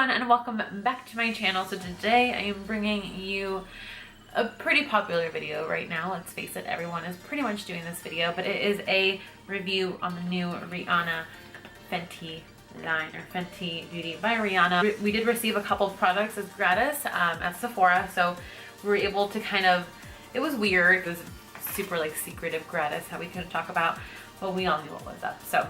everyone, and welcome back to my channel. So today I am bringing you a pretty popular video right now. Let's face it, everyone is pretty much doing this video, but it is a review on the new Rihanna Fenty line, or Fenty Beauty by Rihanna. We did receive a couple of products as gratis at Sephora, so we were able to it was weird. It was super secretive gratis that we couldn't talk about. Well, we all knew what was up. So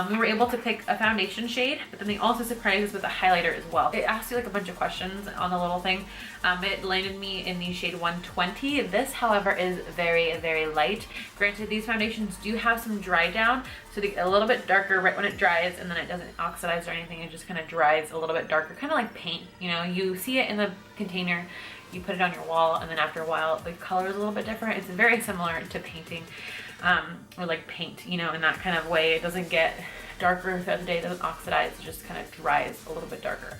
we were able to pick a foundation shade, but then they also surprised us with a highlighter as well. It asked you a bunch of questions on the little thing. It landed me in the shade 120. This, however, is very, very light. Granted, these foundations do have some dry down, so they get a little bit darker right when it dries, and then it doesn't oxidize or anything. It just kind of dries a little bit darker, kind of like paint. You know, you see it in the container, you put it on your wall, and then after a while, the color is a little bit different. It's very similar to painting. Or like paint, you know, in that kind of way. It doesn't get darker throughout the day, it doesn't oxidize, it just kind of dries a little bit darker.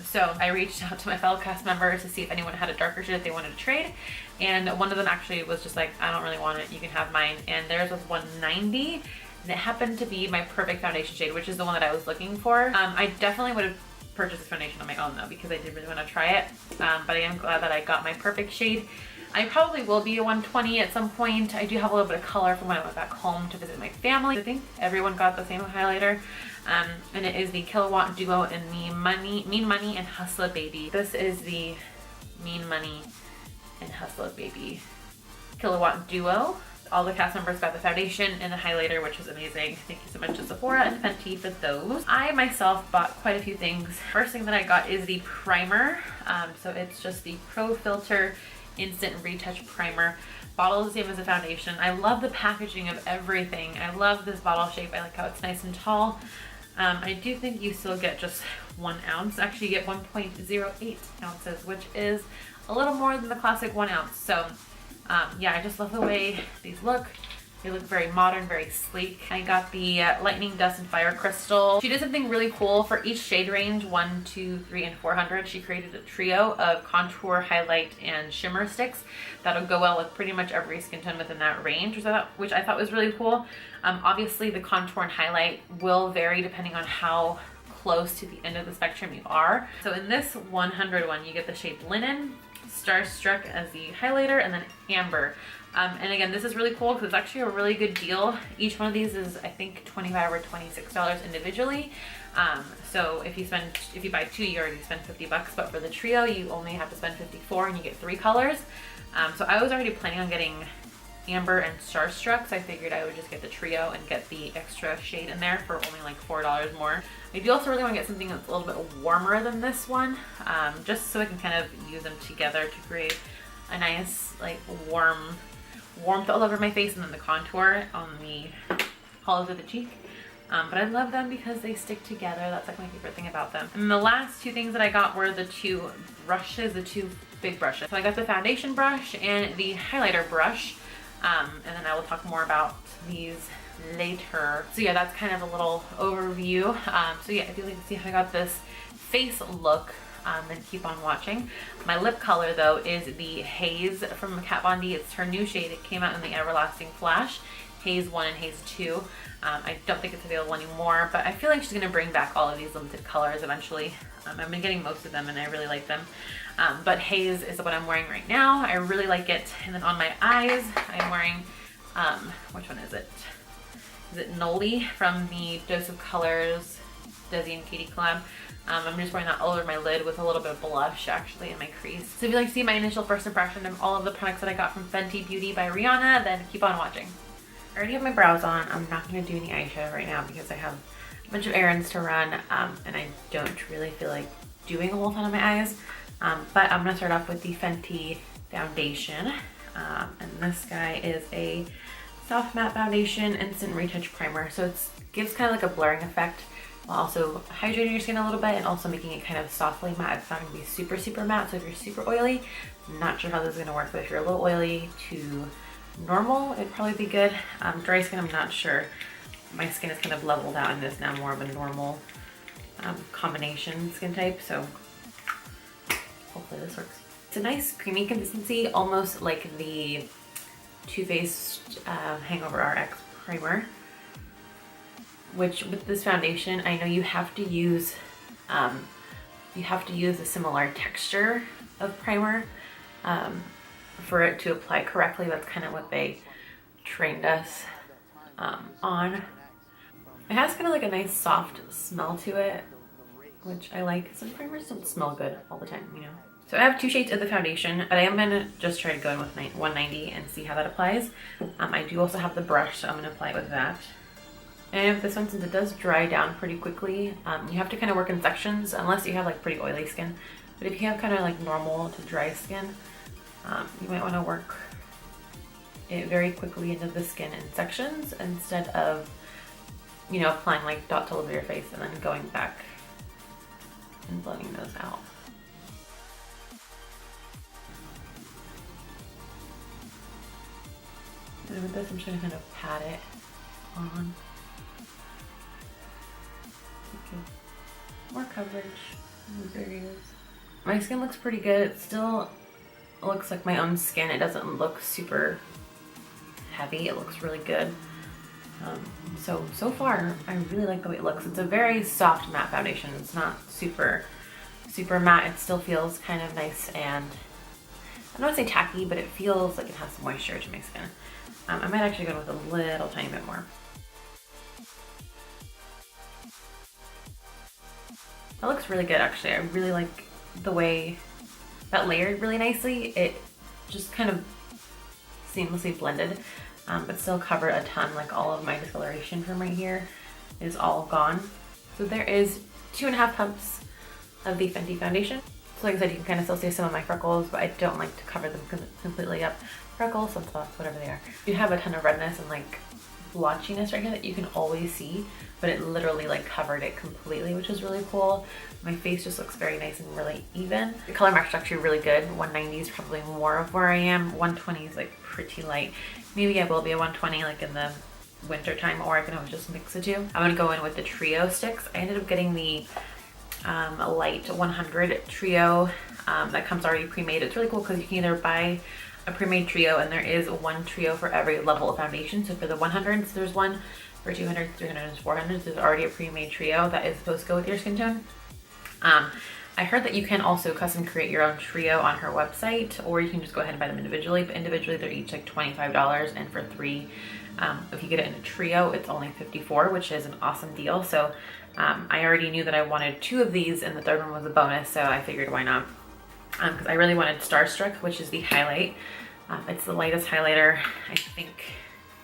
So I reached out to my fellow cast members to see if anyone had a darker shade that they wanted to trade, and one of them actually was just like, I don't really want it, you can have mine, and theirs was 190, and it happened to be my perfect foundation shade, which is the one that I was looking for. I definitely would have purchased this foundation on my own though, because I did really want to try it, but I am glad that I got my perfect shade. I probably will be a 120 at some point. I do have a little bit of color from when I went back home to visit my family. I think everyone got the same highlighter. And it is the Kilowatt Duo in the Mean Money and Hustler Baby. This is the Mean Money and Hustler Baby Kilowatt Duo. All the cast members got the foundation and the highlighter, which was amazing. Thank you so much to Sephora and Fenty for those. I myself bought quite a few things. First thing that I got is the primer. So it's just the Pro Filter Instant Retouch Primer. Bottle is the same as the foundation. I love the packaging of everything. I love this bottle shape. I like how it's nice and tall. I do think you still get just 1 ounce. Actually, you get 1.08 ounces, which is a little more than the classic 1 ounce. So yeah, I just love the way these look. They look very modern, very sleek. I got the Lightning Dust and Fire Crystal. She did something really cool for each shade range, 1, 2, 3, and 400. She created a trio of contour, highlight, and shimmer sticks that'll go well with pretty much every skin tone within that range, which I thought was really cool. Obviously, the contour and highlight will vary depending on how close to the end of the spectrum you are. So in this 100 one, you get the shade Linen, Starstruck as the highlighter, and then Amber. And again, this is really cool because it's actually a really good deal. Each one of these is, I think, $25 or $26 individually. So if you buy 2, you already spend $50, but for the trio, you only have to spend $54 and you get 3 colors. So I was already planning on getting Amber and Starstruck, so I figured I would just get the trio and get the extra shade in there for only like $4 more. I do also really want to get something that's a little bit warmer than this one, just so I can kind of use them together to create a nice warmth all over my face, and then the contour on the hollows of the cheek. But I love them because they stick together. That's like my favorite thing about them. And the last 2 things that I got were the 2 brushes, the 2 big brushes. So I got the foundation brush and the highlighter brush. And then I will talk more about these later. So yeah, that's kind of a little overview. So yeah, if you'd like to see how I got this face look, then keep on watching. My lip color though is the Haze from Kat Von D. It's her new shade. It came out in the Everlasting Flash, Haze 1 and Haze 2. I don't think it's available anymore, but I feel like she's gonna bring back all of these limited colors eventually. I've been getting most of them and I really like them. But Haze is what I'm wearing right now. I really like it. And then on my eyes, I'm wearing, which one is it? Is it Noli from the Dose of Colors Desi and Katie collab? I'm just wearing that all over my lid with a little bit of blush actually in my crease. So if you'd like to see my initial first impression of all of the products that I got from Fenty Beauty by Rihanna, then keep on watching. I already have my brows on. I'm not going to do any eyeshadow right now because I have a bunch of errands to run, and I don't really feel like doing a whole ton on my eyes. But I'm going to start off with the Fenty foundation. And this guy is a soft matte foundation instant retouch primer. So it gives kind of like a blurring effect, while also hydrating your skin a little bit and also making it kind of softly matte. It's not going to be super, super matte, so if you're super oily, I'm not sure how this is going to work, but if you're a little oily to normal, it'd probably be good. Dry skin, I'm not sure. My skin is kind of leveled out in this now, more of a normal combination skin type, so hopefully this works. It's a nice creamy consistency, almost like the Too Faced Hangover RX primer. which with this foundation, I know you have to use you have to use a similar texture of primer for it to apply correctly. That's kind of what they trained us on. It has kind of like a nice soft smell to it, which I like. Some primers don't smell good all the time, you know. So I have 2 shades of the foundation, but I am gonna just try to go in with 190 and see how that applies. I do also have the brush, so I'm gonna apply it with that. And with this one, since it does dry down pretty quickly, you have to kind of work in sections unless you have like pretty oily skin. But if you have kind of like normal to dry skin, you might want to work it very quickly into the skin in sections instead of, you know, applying like dots all over your face and then going back and blending those out. And with this, I'm just gonna kind of pat it on. Okay. More coverage in those areas. My skin looks pretty good. It still looks like my own skin. It doesn't look super heavy. It looks really good. So far, I really like the way it looks. It's a very soft matte foundation. It's not super matte. It still feels kind of nice and, I don't want to say tacky, but it feels like it has some moisture to my skin. I might actually go with a little tiny bit more. That looks really good, actually. I really like the way that layered really nicely. It just kind of seamlessly blended, but still covered a ton. Like all of my discoloration from right here is all gone. So there is 2.5 pumps of the Fenty foundation. So like I said, you can kind of still see some of my freckles, but I don't like to cover them completely up. Freckles, sunspots, whatever they are. You have a ton of redness and like blotchiness right here that you can always see, but it literally like covered it completely, which is really cool. My face just looks very nice and really even. The color match is actually really good. 190 is probably more of where I am. 120 is like pretty light. Maybe I will be a 120 like in the winter time, or I can always just mix the two. I'm gonna go in with the trio sticks. I ended up getting the light 100 trio that comes already pre-made. It's really cool because you can either buy a pre-made trio, and there is one trio for every level of foundation. So for the 100s, there's one. For 200s, 300s, 400s, there's already a pre-made trio that is supposed to go with your skin tone. I heard that you can also custom create your own trio on her website, or you can just go ahead and buy them individually. But individually, they're each like $25, and for 3, if you get it in a trio, it's only $54, which is an awesome deal. So I already knew that I wanted 2 of these, and the third one was a bonus, so I figured why not. Because I really wanted Starstruck, which is the highlight. It's the lightest highlighter, I think,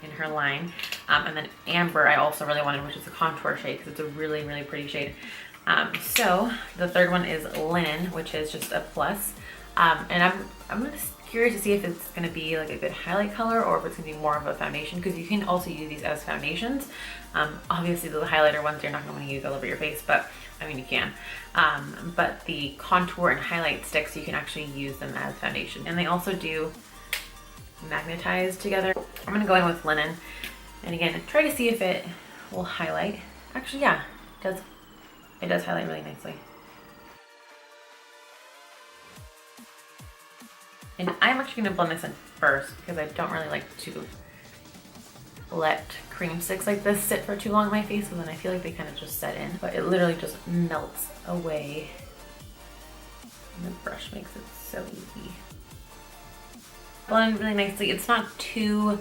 in her line. And then Amber I also really wanted, which is a contour shade, because it's a really, really pretty shade. So the third one is Linen, which is just a plus. And I'm just curious to see if it's going to be like a good highlight color, or if it's going to be more of a foundation, because you can also use these as foundations. Obviously the highlighter ones you're not going to want to use all over your face, but I mean you can. But the contour and highlight sticks, you can actually use them as foundation. And they also do magnetize together. I'm gonna go in with Linen, and again try to see if it will highlight. Actually, yeah, it does highlight really nicely. And I'm actually gonna blend this in first, because I don't really like to let cream sticks like this sit for too long on my face, and then I feel like they kind of just set in, but it literally just melts away, and the brush makes it so easy. Blended really nicely. It's not too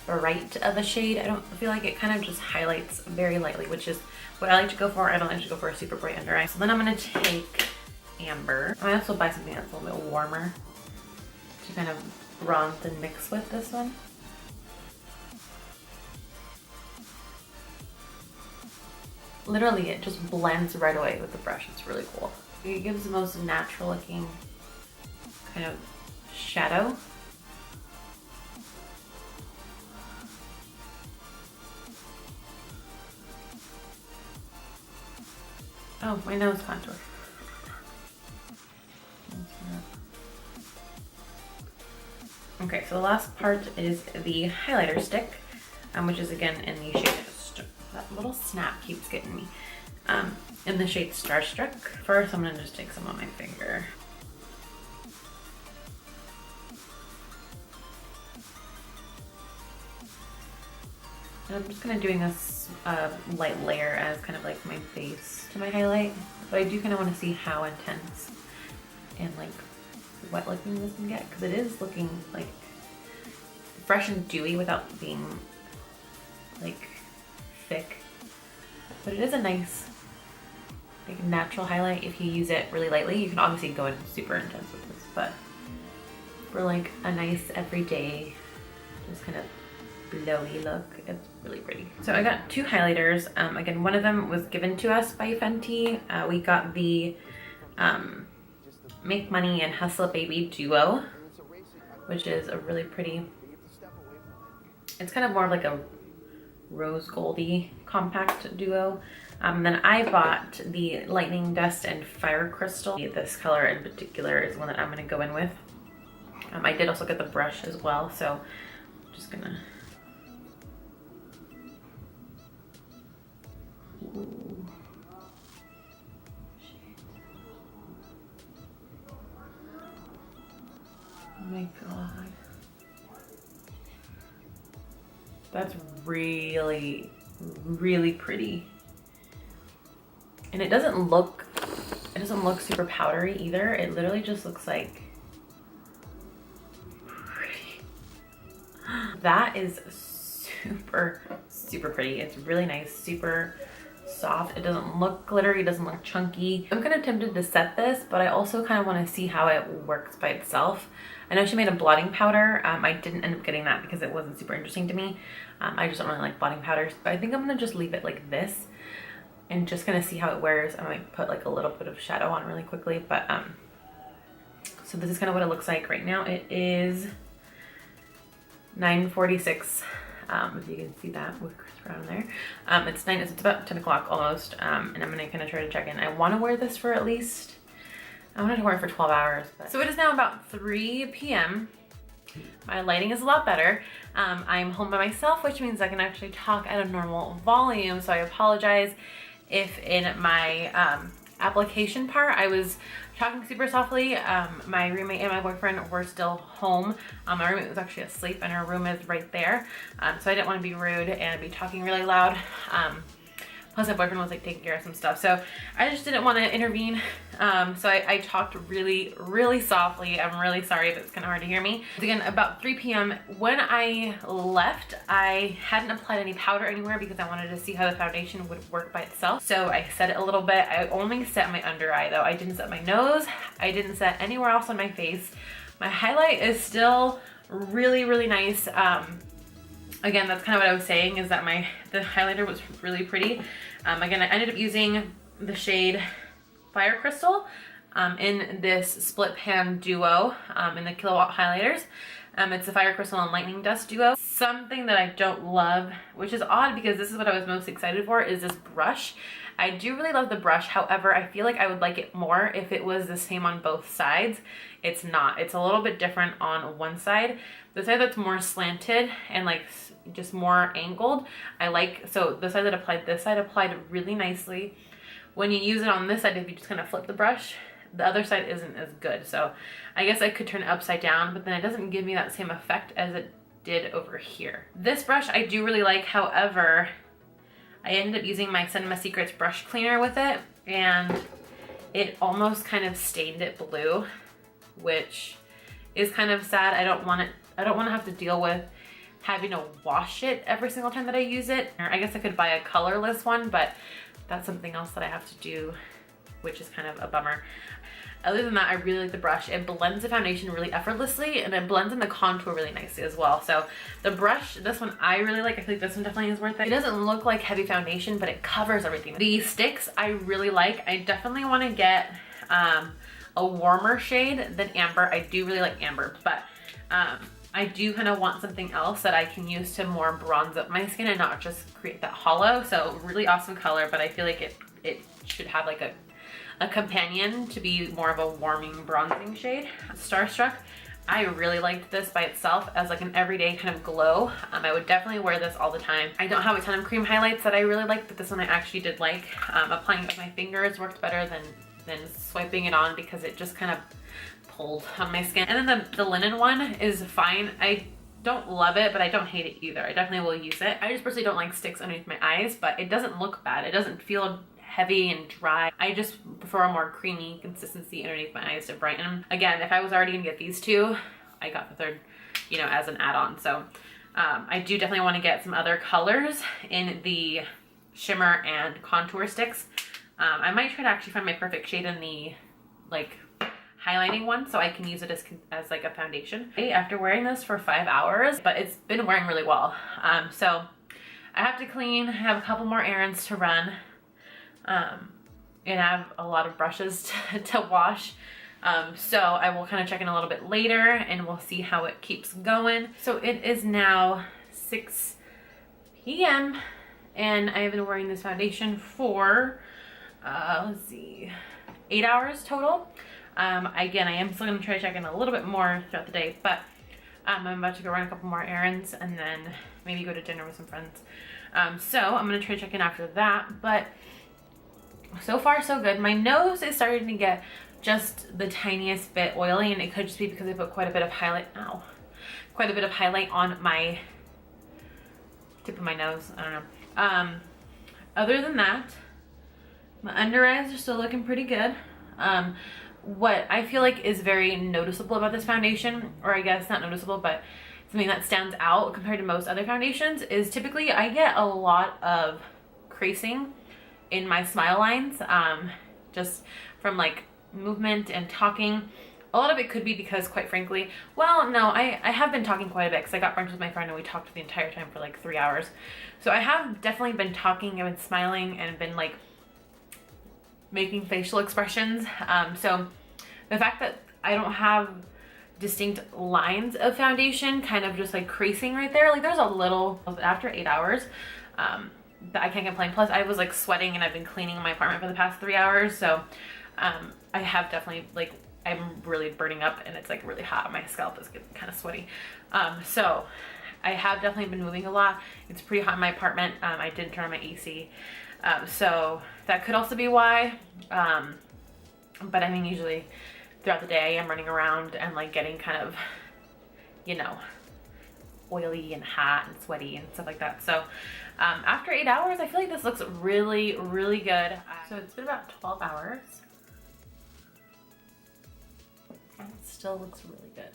bright of a shade. I don't feel like it kind of just highlights very lightly, which is what I like to go for. I don't like to go for a super bright under eye. So then I'm gonna take Amber. I might also buy something that's a little bit warmer to kind of bronze and mix with this one. Literally, it just blends right away with the brush. It's really cool. It gives the most natural looking kind of shadow. Oh, my nose contour. Okay, so the last part is the highlighter stick, which is again in the shade, that little snap keeps getting me, in the shade Starstruck. First, I'm gonna just take some on my finger. And I'm just kind of doing this light layer as kind of like my base to my highlight. But I do kind of want to see how intense and like wet looking this can get, because it is looking like fresh and dewy without being like thick. But it is a nice like natural highlight if you use it really lightly. You can obviously go in super intense with this, but for like a nice everyday, just kind of glowy look, it's really pretty. So I got two highlighters. Again, one of them was given to us by Fenty. We got the Make Money and Hustle Baby Duo, which is a really pretty, it's kind of more of like a rose goldy compact duo. Then I bought the Lightning Dust and Fire Crystal. This color in particular is one that I'm gonna go in with. I did also get the brush as well, so I'm just gonna, ooh. Oh my god. That's really, really pretty. And it doesn't look super powdery either. It literally just looks like pretty. That is super, super pretty. It's really nice, super soft. It doesn't look glittery, it doesn't look chunky. I'm kind of tempted to set this, but I also kind of want to see how it works by itself. I know she made a blotting powder. I didn't end up getting that because it wasn't super interesting to me. I just don't really like blotting powders, but I think I'm gonna just leave it like this and just gonna see how it wears. I might put like a little bit of shadow on really quickly, but so this is kind of what it looks like right now. It is 9:46. If you can see that with Chris around there. It's about 10 o'clock almost, and I'm gonna kind of try to check in. I want to wear this for at least, I wanted to wear it for 12 hours. But. So it is now about 3 p.m. My lighting is a lot better. I'm home by myself, which means I can actually talk at a normal volume, so I apologize if in my application part I was talking super softly. My roommate and my boyfriend were still home. My roommate was actually asleep and her room is right there. So I didn't want to be rude and be talking really loud. Plus my boyfriend was like taking care of some stuff. So I just didn't want to intervene. So I talked really, really softly. I'm really sorry if it's kind of hard to hear me. Again, about 3 p.m. when I left, I hadn't applied any powder anywhere because I wanted to see how the foundation would work by itself. So I set it a little bit. I only set my under eye though. I didn't set my nose. I didn't set anywhere else on my face. My highlight is still really, really nice. Again, that's kind of what I was saying, is that the highlighter was really pretty. Again, I ended up using the shade Fire Crystal in this split pan duo in the Kilowatt highlighters. It's the Fire Crystal and Lightning Dust duo. Something that I don't love, which is odd because this is what I was most excited for, is this brush. I do really love the brush. However, I feel like I would like it more if it was the same on both sides. It's not. It's a little bit different on one side. The side that's more slanted and like just more angled, I like. So the side that applied, this side applied really nicely. When you use it on this side, if you just kind of flip the brush, the other side isn't as good. So I guess I could turn it upside down, but then it doesn't give me that same effect as it did over here. This brush I do really like. However, I ended up using my Cinema Secrets brush cleaner with it, and it almost kind of stained it blue, which is kind of sad. I don't want to have to deal with having to wash it every single time that I use it. I guess I could buy a colorless one, but that's something else that I have to do, which is kind of a bummer. Other than that, I really like the brush. It blends the foundation really effortlessly, and it blends in the contour really nicely as well. So the brush, this one I really like. I feel like this one definitely is worth it. It doesn't look like heavy foundation, but it covers everything. The sticks I really like. I definitely want to get a warmer shade than amber. I do really like amber, but I do kind of want something else that I can use to more bronze up my skin and not just create that hollow. So really awesome color, but I feel like it should have like a companion to be more of a warming bronzing shade. Starstruck, I really liked this by itself as like an everyday kind of glow. I would definitely wear this all the time. I don't have a ton of cream highlights that I really like, but this one I actually did like. Applying it with my fingers worked better than swiping it on because it just kind of pulled on my skin. And then the linen one is fine. I don't love it, but I don't hate it either. I definitely will use it. I just personally don't like sticks underneath my eyes, but it doesn't look bad. It doesn't feel heavy and dry. I just prefer a more creamy consistency underneath my eyes to brighten them. Again, if I was already gonna get these two, I got the third, you know, as an add-on. So I do definitely want to get some other colors in the shimmer and contour sticks. I might try to actually find my perfect shade in the like highlighting one so I can use it as like a foundation. After wearing this for 5 hours, but it's been wearing really well. So I have to clean, I have a couple more errands to run, and I have a lot of brushes to wash. So I will kind of check in a little bit later and we'll see how it keeps going. So it is now 6 p.m. and I have been wearing this foundation for, let's see, 8 hours total. Again, I am still gonna try to check in a little bit more throughout the day, but I'm about to go run a couple more errands and then maybe go to dinner with some friends. So I'm gonna try to check in after that, but so far so good. My nose is starting to get just the tiniest bit oily, and it could just be because I put quite a bit of highlight, quite a bit of highlight on my tip of my nose. I don't know. Other than that, my under eyes are still looking pretty good. What I feel like is very noticeable about this foundation, or I guess not noticeable, but something that stands out compared to most other foundations, is typically I get a lot of creasing in my smile lines, just from like movement and talking. A lot of it could be because, quite frankly, well, no, I have been talking quite a bit because I got brunch with my friend and we talked the entire time for like 3 hours. So I have definitely been talking and been smiling and been like making facial expressions. So the fact that I don't have distinct lines of foundation kind of just like creasing right there, like there's a little after 8 hours, that I can't complain. Plus I was like sweating and I've been cleaning my apartment for the past 3 hours. So I have definitely like, I'm really burning up and it's like really hot. My scalp is getting kind of sweaty. So I have definitely been moving a lot. It's pretty hot in my apartment. I didn't turn on my AC. So that could also be why. But I mean, usually throughout the day I am running around and like getting kind of, you know, oily and hot and sweaty and stuff like that. So after 8 hours, I feel like this looks really, really good. So it's been about 12 hours. And it still looks really good.